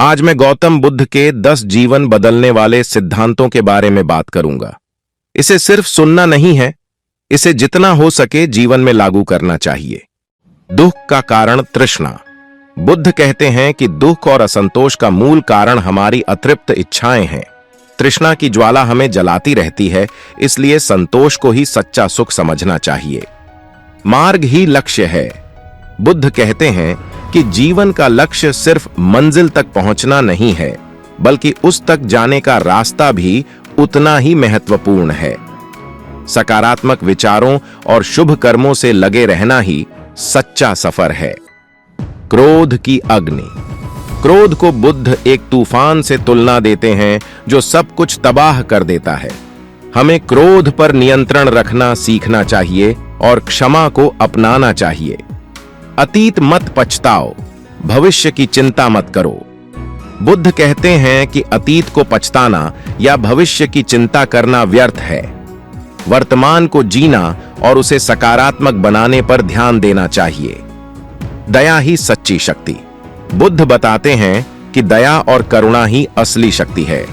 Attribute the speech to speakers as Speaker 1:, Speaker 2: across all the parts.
Speaker 1: आज मैं गौतम बुद्ध के 10 जीवन बदलने वाले सिद्धांतों के बारे में बात करूंगा। इसे सिर्फ सुनना नहीं है, इसे जितना हो सके जीवन में लागू करना चाहिए। दुख का कारण तृष्णा। बुद्ध कहते हैं कि दुख और असंतोष का मूल कारण हमारी अतृप्त इच्छाएं हैं। तृष्णा की ज्वाला हमें जलाती रहती है, इसलिए संतोष को ही सच्चा सुख समझना चाहिए। मार्ग ही लक्ष्य है। बुद्ध कहते हैं कि जीवन का लक्ष्य सिर्फ मंजिल तक पहुंचना नहीं है, बल्कि उस तक जाने का रास्ता भी उतना ही महत्वपूर्ण है। सकारात्मक विचारों और शुभ कर्मों से लगे रहना ही सच्चा सफर है। क्रोध की अग्नि। क्रोध को बुद्ध एक तूफान से तुलना देते हैं जो सब कुछ तबाह कर देता है। हमें क्रोध पर नियंत्रण रखना सीखना चाहिए और क्षमा को अपनाना चाहिए। अतीत मत पछताओ, भविष्य की चिंता मत करो। बुद्ध कहते हैं कि अतीत को पछताना या भविष्य की चिंता करना व्यर्थ है। वर्तमान को जीना और उसे सकारात्मक बनाने पर ध्यान देना चाहिए। दया ही सच्ची शक्ति। बुद्ध बताते हैं कि दया और करुणा ही असली शक्ति है।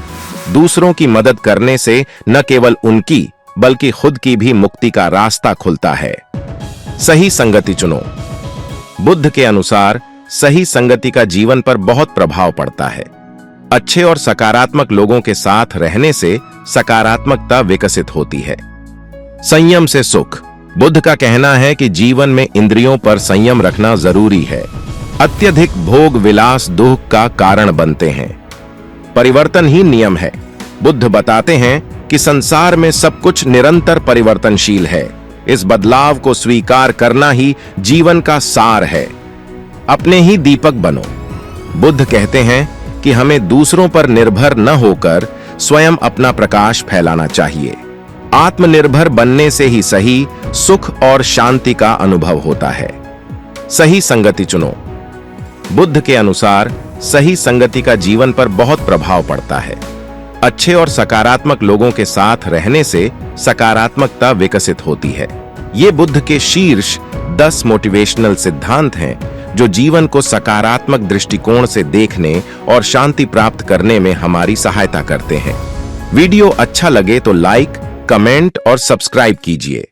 Speaker 1: दूसरों की मदद करने से न केवल उनकी बल्कि खुद की भी मुक्ति का रास्ता खुलता है। सही संगति चुनो। बुद्ध के अनुसार सही संगति का जीवन पर बहुत प्रभाव पड़ता है। अच्छे और सकारात्मक लोगों के साथ रहने से सकारात्मकता विकसित होती है। संयम से सुख। बुद्ध का कहना है कि जीवन में इंद्रियों पर संयम रखना जरूरी है। अत्यधिक भोग विलास दुख का कारण बनते हैं। परिवर्तन ही नियम है। बुद्ध बताते हैं कि संसार में सब कुछ निरंतर परिवर्तनशील है। इस बदलाव को स्वीकार करना ही जीवन का सार है। अपने ही दीपक बनो। बुद्ध कहते हैं कि हमें दूसरों पर निर्भर न होकर स्वयं अपना प्रकाश फैलाना चाहिए। आत्मनिर्भर बनने से ही सही सुख और शांति का अनुभव होता है। सही संगति चुनो। बुद्ध के अनुसार सही संगति का जीवन पर बहुत प्रभाव पड़ता है। अच्छे और सकारात्मक लोगों के साथ रहने से सकारात्मकता विकसित होती है। ये बुद्ध के शीर्ष 10 मोटिवेशनल सिद्धांत हैं जो जीवन को सकारात्मक दृष्टिकोण से देखने और शांति प्राप्त करने में हमारी सहायता करते हैं। वीडियो अच्छा लगे तो लाइक, कमेंट और सब्सक्राइब कीजिए।